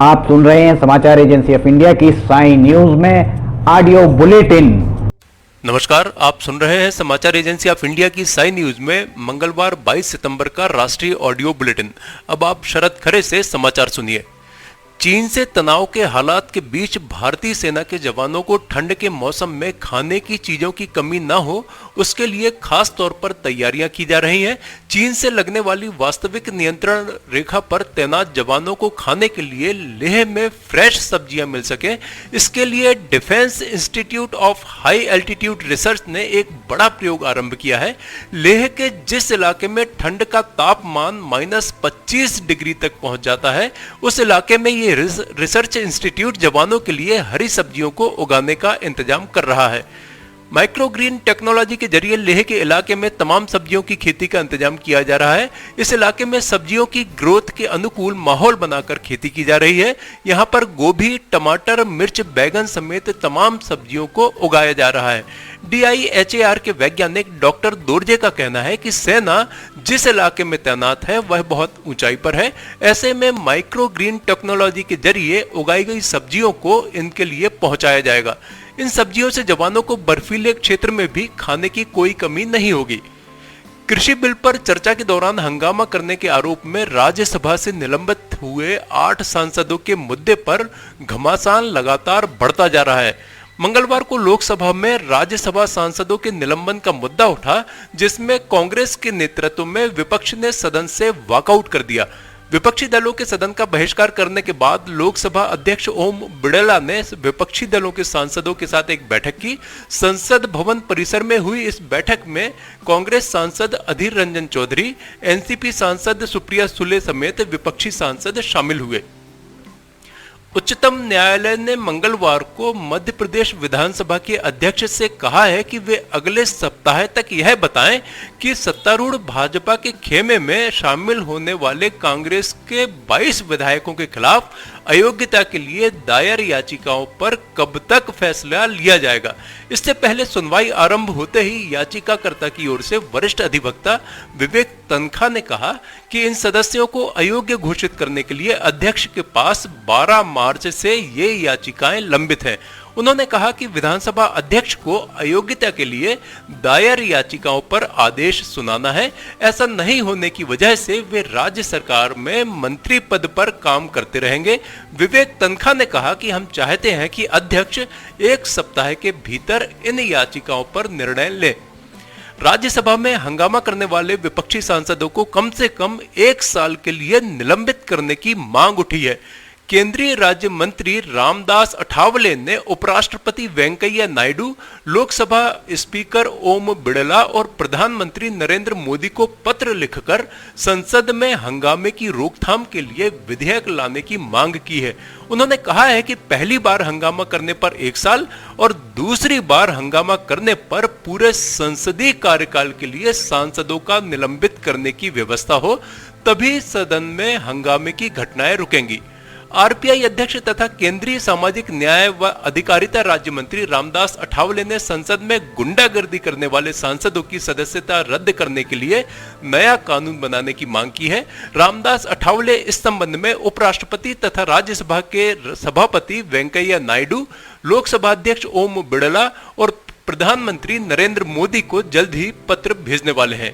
आप सुन रहे हैं समाचार एजेंसी ऑफ इंडिया की साई न्यूज में ऑडियो बुलेटिन। नमस्कार, आप सुन रहे हैं समाचार एजेंसी ऑफ इंडिया की साई न्यूज में मंगलवार 22 सितंबर का राष्ट्रीय ऑडियो बुलेटिन। अब आप शरद खरे से समाचार सुनिए। चीन से तनाव के हालात के बीच भारतीय सेना के जवानों को ठंड के मौसम में खाने की चीजों की कमी न हो, उसके लिए खास तौर पर तैयारियां की जा रही हैं। चीन से लगने वाली वास्तविक नियंत्रण रेखा पर तैनात जवानों को खाने के लिए लेह में फ्रेश सब्जियां मिल सके, इसके लिए defence institute of high altitude research ने एक बड़ा प्रयोग आरंभ किया है। लेह के जिस इलाके में ठंड का तापमान -25 डिग्री तक पहुंच जाता है, उस इलाके में ये रिसर्च इंस्टीट्यूट जवानों के लिए हरी सब्जियों को उगाने का इंतजाम कर रहा है। माइक्रोग्रीन टेक्नोलॉजी के जरिए लेह के इलाके में तमाम सब्जियों की खेती का इंतजाम किया जा रहा है। इस इलाके में सब्जियों की ग्रोथ के अनुकूल माहौल बनाकर खेती की जा रही है। यहाँ पर गोभी, टमाटर, मिर्च, बैगन समेत तमाम सब्जियों को उगाया जा रहा है। DIHAR के वैज्ञानिक डॉक्टर दोरजे का कहना है कि सेना जिस इलाके में तैनात है वह बहुत ऊंचाई पर है। ऐसे में माइक्रोग्रीन टेक्नोलॉजी के जरिए उगाई गई सब्जियों को इनके लिए पहुंचाया जाएगा। इन सब्जियों से जवानों को बर्फीले क्षेत्र में भी खाने की कोई कमी नहीं होगी। कृषि बिल पर चर्चा के दौरान हंगामा करने के आरोप में राज्यसभा से निलंबित हुए 8 सांसदों के मुद्दे पर घमासान लगातार बढ़ता जा रहा है। मंगलवार को लोकसभा में राज्यसभा सांसदों के निलंबन का मुद्दा उठा, जिसमें कांग्रेस के नेतृत्व में विपक्ष ने सदन से वॉकआउट कर दिया। विपक्षी दलों के सदन का बहिष्कार करने के बाद लोकसभा अध्यक्ष ओम बिड़ला ने विपक्षी दलों के सांसदों के साथ एक बैठक की। संसद भवन परिसर में हुई इस बैठक में कांग्रेस सांसद अधीर रंजन चौधरी, एनसीपी सांसद सुप्रिया सुले समेत विपक्षी सांसद शामिल हुए। उच्चतम न्यायालय ने मंगलवार को मध्य प्रदेश विधानसभा के अध्यक्ष से कहा है कि वे अगले सप्ताह तक यह बताएं कि सत्तारूढ़ भाजपा के खेमे में शामिल होने वाले कांग्रेस के 22 विधायकों के खिलाफ अयोग्यता के लिए दायर याचिकाओं पर कब तक फैसला लिया जाएगा। इससे पहले सुनवाई आरंभ होते ही याचिकाकर्ता की ओर से वरिष्ठ अधिवक्ता विवेक तनखा ने कहा कि इन सदस्यों को अयोग्य घोषित करने के लिए अध्यक्ष के पास 12 मार्च से ये याचिकाएं लंबित हैं। उन्होंने कहा कि विधानसभा अध्यक्ष को अयोग्यता के लिए दायर याचिकाओं पर आदेश सुनाना है। ऐसा नहीं होने की वजह से वे राज्य सरकार में मंत्री पद पर काम करते रहेंगे। विवेक तनखा ने कहा कि हम चाहते हैं कि अध्यक्ष एक सप्ताह के भीतर इन याचिकाओं पर निर्णय ले। राज्यसभा में हंगामा करने वाले विपक्षी सांसदों को कम से कम 1 साल के लिए निलंबित करने की मांग उठी है। केंद्रीय राज्य मंत्री रामदास अठावले ने उपराष्ट्रपति वेंकैया नायडू, लोकसभा स्पीकर ओम बिड़ला और प्रधानमंत्री नरेंद्र मोदी को पत्र लिखकर संसद में हंगामे की रोकथाम के लिए विधेयक लाने की मांग की है। उन्होंने कहा है कि पहली बार हंगामा करने पर 1 साल और दूसरी बार हंगामा करने पर पूरे संसदीय कार्यकाल के लिए सांसदों का निलंबित करने की व्यवस्था हो, तभी सदन में हंगामे की घटनाएं रुकेंगी। आरपीआई अध्यक्ष तथा केंद्रीय सामाजिक न्याय व अधिकारिता राज्य मंत्री रामदास अठावले ने संसद में गुंडागर्दी करने वाले सांसदों की सदस्यता रद्द करने के लिए नया कानून बनाने की मांग की है। रामदास अठावले इस संबंध में उपराष्ट्रपति तथा राज्यसभा के सभापति वेंकैया नायडू, लोकसभा अध्यक्ष ओम बिड़ला और प्रधानमंत्री नरेंद्र मोदी को जल्द ही पत्र भेजने वाले हैं।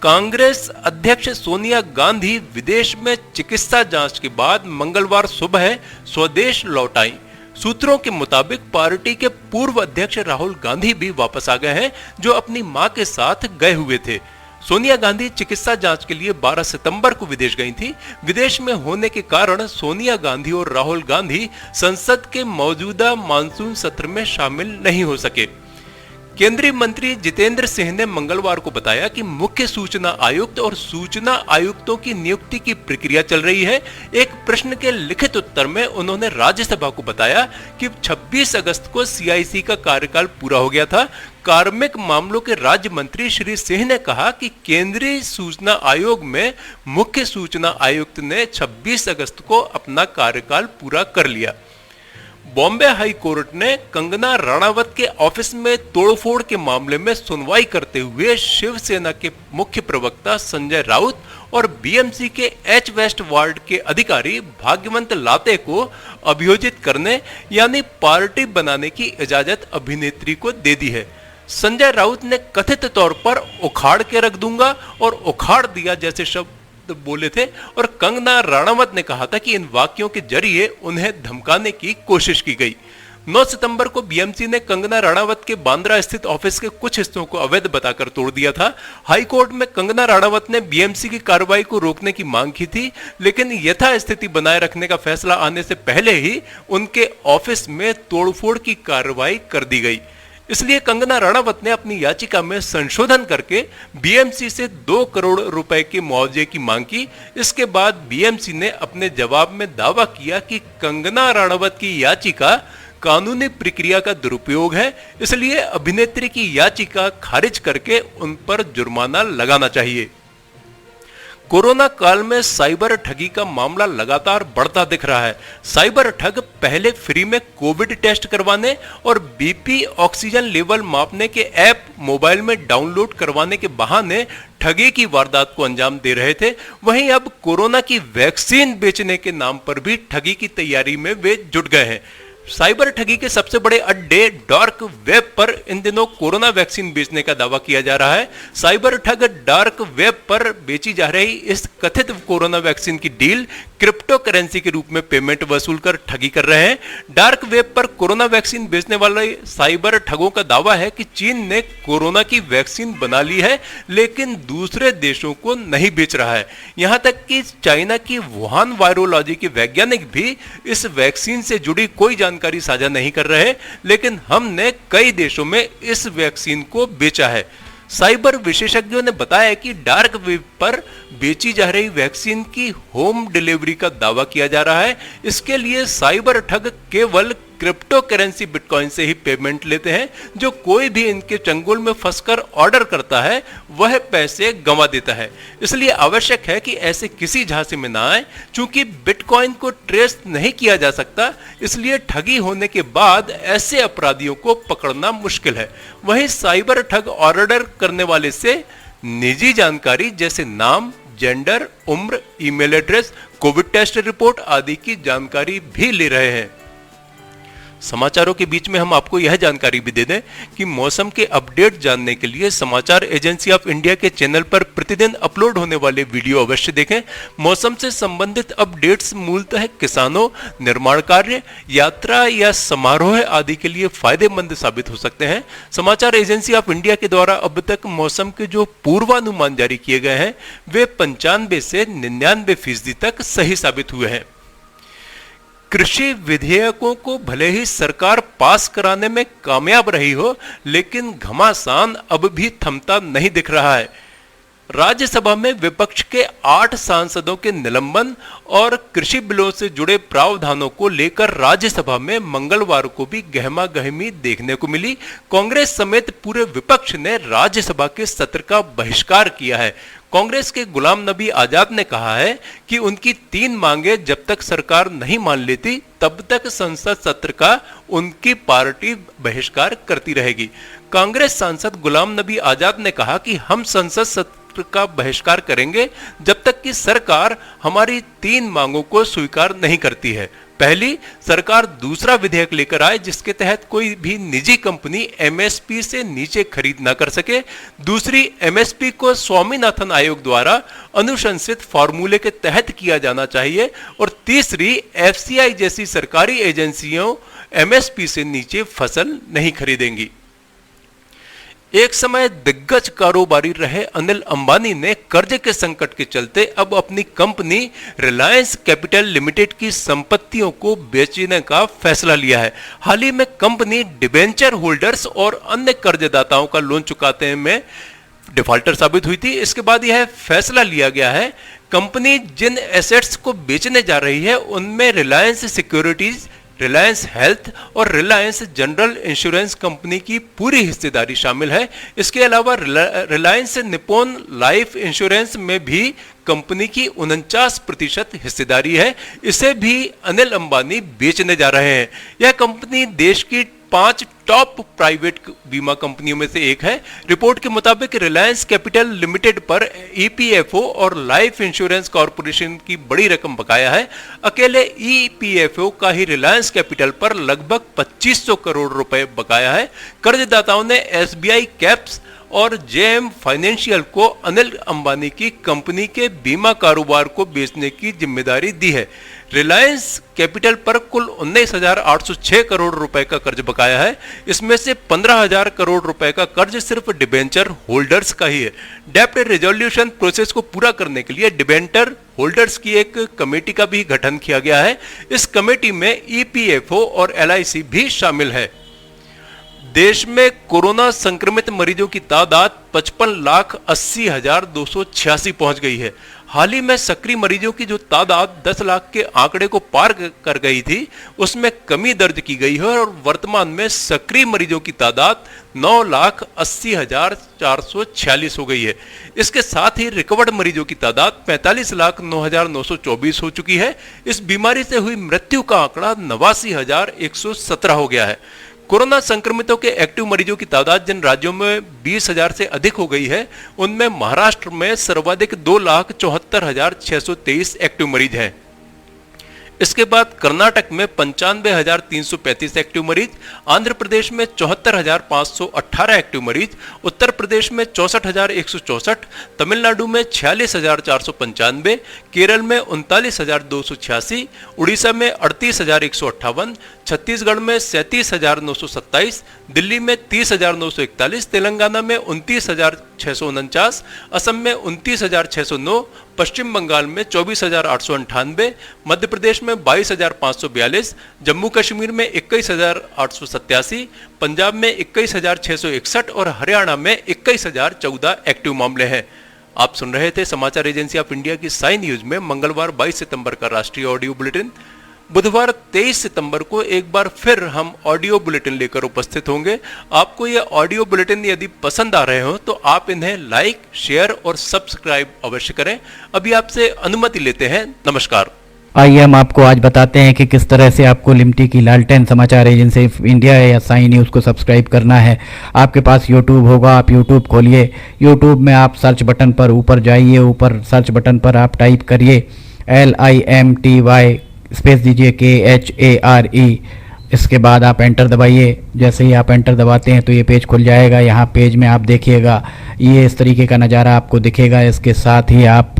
कांग्रेस अध्यक्ष सोनिया गांधी विदेश में चिकित्सा जांच के बाद मंगलवार सुबह स्वदेश लौट आई। सूत्रों के मुताबिक पार्टी के पूर्व अध्यक्ष राहुल गांधी भी वापस आ गए हैं, जो अपनी मां के साथ गए हुए थे। सोनिया गांधी चिकित्सा जांच के लिए 12 सितंबर को विदेश गई थी। विदेश में होने के कारण सोनिया गांधी और राहुल गांधी संसद के मौजूदा मानसून सत्र में शामिल नहीं हो सके। केंद्रीय मंत्री जितेंद्र सिंह ने मंगलवार को बताया कि मुख्य सूचना आयुक्त और सूचना आयुक्तों की नियुक्ति की प्रक्रिया चल रही है। एक प्रश्न के लिखित उत्तर में उन्होंने राज्यसभा को बताया कि 26 अगस्त को CIC का कार्यकाल पूरा हो गया था। कार्मिक मामलों के राज्य मंत्री श्री सिंह ने कहा कि केंद्रीय सूचना आयोग में मुख्य सूचना आयुक्त ने 26 अगस्त को अपना कार्यकाल पूरा कर लिया। बॉम्बे हाई कोर्ट ने कंगना रणावत के ऑफिस में तोड़फोड़ के मामले में सुनवाई करते हुए शिवसेना के मुख्य प्रवक्ता संजय राउत और बीएमसी के एच वेस्ट वार्ड के अधिकारी भाग्यवंत लाते को अभियोजित करने यानी पार्टी बनाने की इजाजत अभिनेत्री को दे दी है। संजय राउत ने कथित तौर पर उखाड़ के रख दूंगा और उखाड़ दिया जैसे शब्द बोले थे और कंगना रणावत ने कहा था कि इन वाक्यों के जरिए उन्हें धमकाने की कोशिश की गई। 9 सितंबर को बीएमसी ने कंगना रणावत के बांद्रा स्थित ऑफिस के कुछ हिस्सों को अवैध बताकर तोड़ दिया था। हाई कोर्ट में कंगना रणावत ने बीएमसी की कार्रवाई को रोकने की मांग की थी, लेकिन यथास्थिति बनाए रखने का फैसला आने से पहले ही उनके ऑफिस में तोड़फोड़ की कार्रवाई कर दी गई। इसलिए कंगना रणावत ने अपनी याचिका में संशोधन करके बीएमसी से 2 करोड़ रुपए के मुआवजे की मांग की। इसके बाद बीएमसी ने अपने जवाब में दावा किया कि कंगना रणावत की याचिका कानूनी प्रक्रिया का दुरुपयोग है, इसलिए अभिनेत्री की याचिका खारिज करके उन पर जुर्माना लगाना चाहिए। कोरोना काल में साइबर ठगी का मामला लगातार बढ़ता दिख रहा है। साइबर ठग पहले फ्री में कोविड टेस्ट करवाने और बीपी ऑक्सीजन लेवल मापने के ऐप मोबाइल में डाउनलोड करवाने के बहाने ठगी की वारदात को अंजाम दे रहे थे। वहीं अब कोरोना की वैक्सीन बेचने के नाम पर भी ठगी की तैयारी में वे जुट गए हैं। साइबर ठगी के सबसे बड़े अड्डे डार्क वेब पर इन दिनों कोरोना वैक्सीन बेचने का दावा किया जा रहा है। साइबर ठग डार्क वेब पर बेची जा रही इस कथित कोरोना वैक्सीन की डील क्रिप्टो करेंसी के रूप में पेमेंट वसूल कर ठगी कर रहे हैं। डार्क वेब पर कोरोना वैक्सीन बेचने वाले साइबर ठगों का दावा है कि चीन ने कोरोना की वैक्सीन बना ली है, लेकिन दूसरे देशों को नहीं बेच रहा है। यहां तक कि चाइना की वुहान वायरोलॉजी के वैज्ञानिक भी इस वैक्सीन से जुड़ी कोई जानकारी साझा नहीं कर रहे, लेकिन हमने कई देशों में इस वैक्सीन को बेचा है। साइबर विशेषज्ञों ने बताया कि डार्क वेब पर बेची जा रही वैक्सीन की होम डिलीवरी का दावा किया जा रहा है। इसके लिए साइबर ठग केवल क्रिप्टो करेंसी बिटकॉइन से ही पेमेंट लेते हैं। जो कोई भी इनके चंगुल में फंसकर ऑर्डर करता है वह पैसे गंवा देता है। इसलिए आवश्यक है कि ऐसे किसी झांसे में ना आए। चूंकि बिटकॉइन को ट्रेस नहीं किया जा सकता, इसलिए ठगी होने के बाद ऐसे अपराधियों को पकड़ना मुश्किल है। वहीं साइबर ठग ऑर्डर करने वाले से निजी जानकारी जैसे नाम, जेंडर, उम्र, email address, covid test report आदि की जानकारी भी ले रहे हैं। समाचारों के बीच में हम आपको यह जानकारी भी दे दें कि मौसम के अपडेट जानने के लिए समाचार एजेंसी ऑफ इंडिया के चैनल पर प्रतिदिन अपलोड होने वाले वीडियो अवश्य देखें। मौसम से संबंधित अपडेट्स मूलतः किसानों, निर्माण कार्य, यात्रा या समारोह आदि के लिए फायदेमंद साबित हो सकते हैं। समाचार एजेंसी ऑफ इंडिया के द्वारा अब तक मौसम के जो पूर्वानुमान जारी किए गए हैं वे 95 से 99% तक सही साबित हुए हैं। कृषि विधेयकों को भले ही सरकार पास कराने में कामयाब रही हो, लेकिन घमासान अब भी थमता नहीं दिख रहा है। राज्यसभा में विपक्ष के 8 सांसदों के निलंबन और कृषि बिलों से जुड़े प्रावधानों को लेकर राज्यसभा में मंगलवार को भी गहमागहमी देखने को मिली। कांग्रेस समेत पूरे विपक्ष ने राज्यसभा के सत्र का बहिष्कार किया है। कांग्रेस के गुलाम नबी आजाद ने कहा है कि उनकी 3 मांगे जब तक सरकार नहीं मान लेती तब तक संसद सत्र का उनकी पार्टी बहिष्कार करती रहेगी। कांग्रेस सांसद गुलाम नबी आजाद ने कहा कि हम संसद सत्र का बहिष्कार करेंगे जब तक कि सरकार हमारी 3 मांगों को स्वीकार नहीं करती है। पहली, सरकार दूसरा विधेयक लेकर आए जिसके तहत कोई भी निजी कंपनी एमएसपी से नीचे खरीद ना कर सके। दूसरी, एमएसपी को स्वामीनाथन आयोग द्वारा अनुशंसित फॉर्मूले के तहत किया जाना चाहिए। और तीसरी, एफसीआई जैसी सरकारी एजेंसियों एमएसपी से नीचे फसल नहीं खरीदेंगी। एक समय दिग्गज कारोबारी रहे अनिल अंबानी ने कर्ज के संकट के चलते अब अपनी कंपनी रिलायंस कैपिटल लिमिटेड की संपत्तियों को बेचने का फैसला लिया है। हाल ही में कंपनी डिबेंचर होल्डर्स और अन्य कर्जदाताओं का लोन चुकाने में डिफॉल्टर साबित हुई थी। इसके बाद यह फैसला लिया गया है। कंपनी जिन एसेट्स को बेचने जा रही है उनमें रिलायंस सिक्योरिटीज, रिलायंस हेल्थ और रिलायंस जनरल इंश्योरेंस कंपनी की पूरी हिस्सेदारी शामिल है। इसके अलावा रिलायंस निप्पॉन लाइफ इंश्योरेंस में भी कंपनी की 49% हिस्सेदारी है। इसे भी अनिल अंबानी बेचने जा रहे हैं। यह कंपनी देश की 5 टॉप प्राइवेट बीमा कंपनियों में से एक है। रिपोर्ट के मुताबिक रिलायंस कैपिटल लिमिटेड पर ईपीएफओ और लाइफ इंश्योरेंस कॉरपोरेशन की बड़ी रकम बकाया है। अकेले ईपीएफओ का ही रिलायंस कैपिटल पर लगभग 2500 करोड़ रुपए बकाया है। कर्जदाताओं ने एसबीआई कैप्स और जेएम फाइनेंशियल को अनिल अंबानी की कंपनी के बीमा कारोबार को बेचने की जिम्मेदारी दी है। रिलायंस कैपिटल पर कुल 19,806 करोड़ रुपए का कर्ज बकाया है। इसमें से 15,000 करोड़ रुपए का कर्ज सिर्फ डिबेंचर होल्डर्स का ही है। डेब्ट रेजोल्यूशन प्रोसेस को पूरा करने के लिए डिबेंचर होल्डर्स की एक कमेटी का भी गठन किया गया है। इस कमेटी में ईपीएफओ और एलआईसी भी शामिल है। देश में कोरोना संक्रमित मरीजों की तादाद 55,80,286 पहुंच गई है। हाल ही में सक्रिय मरीजों की जो तादाद 10 लाख के आंकड़े को पार कर गई थी, उसमें कमी दर्ज की गई है और वर्तमान में सक्रिय मरीजों की तादाद 9,80,446 हो गई है। इसके साथ ही रिकवर्ड मरीजों की तादाद 45,09,924 हो चुकी है। इस बीमारी से हुई मृत्यु का आंकड़ा 89,117 हो गया है। कोरोना संक्रमितों के एक्टिव मरीजों की तादाद जिन राज्यों में 20,000 से अधिक हो गई है, उनमें महाराष्ट्र में सर्वाधिक 2,74,623 एक्टिव मरीज हैं। इसके बाद कर्नाटक में 95,335 एक्टिव मरीज, आंध्र प्रदेश में 74,518 एक्टिव मरीज, उत्तर प्रदेश में 64,164, तमिलनाडु में 46,495, केरल में 39,286, उड़ीसा में 38,158, छत्तीसगढ़ में 37,927, दिल्ली में 30,941, तेलंगाना में 29,649, असम में 29,609, पश्चिम बंगाल में 24,898, मध्य प्रदेश में 22,542, जम्मू कश्मीर में 21,887, पंजाब में 21,661 और हरियाणा में 21,014 एक्टिव मामले हैं। आप सुन रहे थे समाचार एजेंसी ऑफ इंडिया की साई न्यूज में मंगलवार 22 सितंबर का राष्ट्रीय ऑडियो बुलेटिन। बुधवार 23 सितंबर को एक बार फिर हम ऑडियो बुलेटिन लेकर उपस्थित होंगे। आपको ये ऑडियो बुलेटिन यदि पसंद आ रहे हो तो आप इन्हें लाइक, शेयर और सब्सक्राइब अवश्य करें। अभी आपसे अनुमति लेते हैं। नमस्कार। आइए हम आपको आज बताते हैं कि किस तरह से आपको लिमटी की लालटेन समाचार एजेंसी ऑफ इंडिया या साई न्यूज़ को सब्सक्राइब करना है। आपके पास यूट्यूब होगा, आप यूट्यूब खोलिए। यूट्यूब में आप सर्च बटन पर ऊपर जाइए, ऊपर सर्च बटन पर आप टाइप करिए LIMTY, स्पेस दीजिए KHARE। इसके बाद आप एंटर दबाइए। जैसे ही आप एंटर दबाते हैं तो ये पेज खुल जाएगा। यहाँ पेज में आप देखिएगा ये इस तरीके का नज़ारा आपको दिखेगा। इसके साथ ही आप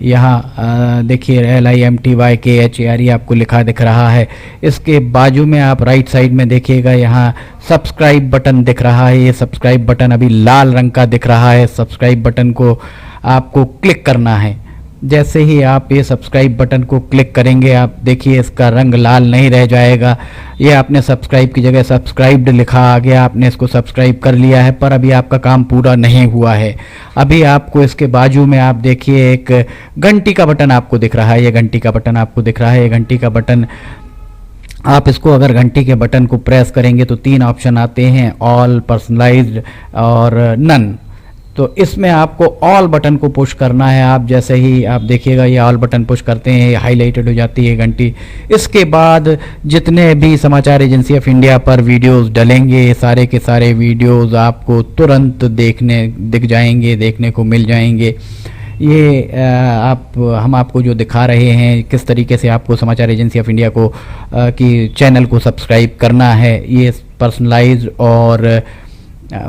यहाँ देखिए LIMTY KHARE आपको लिखा दिख रहा है। इसके बाजू में आप राइट साइड में देखिएगा, यहाँ सब्सक्राइब बटन दिख रहा है। ये सब्सक्राइब बटन अभी लाल रंग का दिख रहा है। सब्सक्राइब बटन को आपको क्लिक करना है। जैसे ही आप ये सब्सक्राइब बटन को क्लिक करेंगे, आप देखिए इसका रंग लाल नहीं रह जाएगा। ये आपने सब्सक्राइब की जगह सब्सक्राइब्ड लिखा आ गया, आपने इसको सब्सक्राइब कर लिया है, पर अभी आपका काम पूरा नहीं हुआ है। अभी आपको इसके बाजू में आप देखिए एक घंटी का बटन आपको दिख रहा है। ये घंटी का बटन आपको दिख रहा है। ये घंटी का बटन, आप इसको अगर घंटी के बटन को प्रेस करेंगे तो 3 ऑप्शन आते हैं, ऑल, पर्सनलाइज्ड और नन। तो इसमें आपको ऑल बटन को पुश करना है। आप जैसे ही आप देखिएगा ये ऑल बटन पुश करते हैं, ये हाईलाइटेड हो जाती है घंटी। इसके बाद जितने भी समाचार एजेंसी ऑफ इंडिया पर वीडियोस डलेंगे, सारे के सारे वीडियोस आपको तुरंत दिख जाएंगे, देखने को मिल जाएंगे। ये हम आपको जो दिखा रहे हैं किस तरीके से आपको समाचार एजेंसी ऑफ इंडिया को की चैनल को सब्सक्राइब करना है, ये पर्सनलाइज्ड और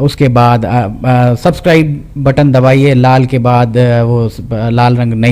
उसके बाद सब्सक्राइब बटन दबाइए। लाल के बाद वो लाल रंग नहीं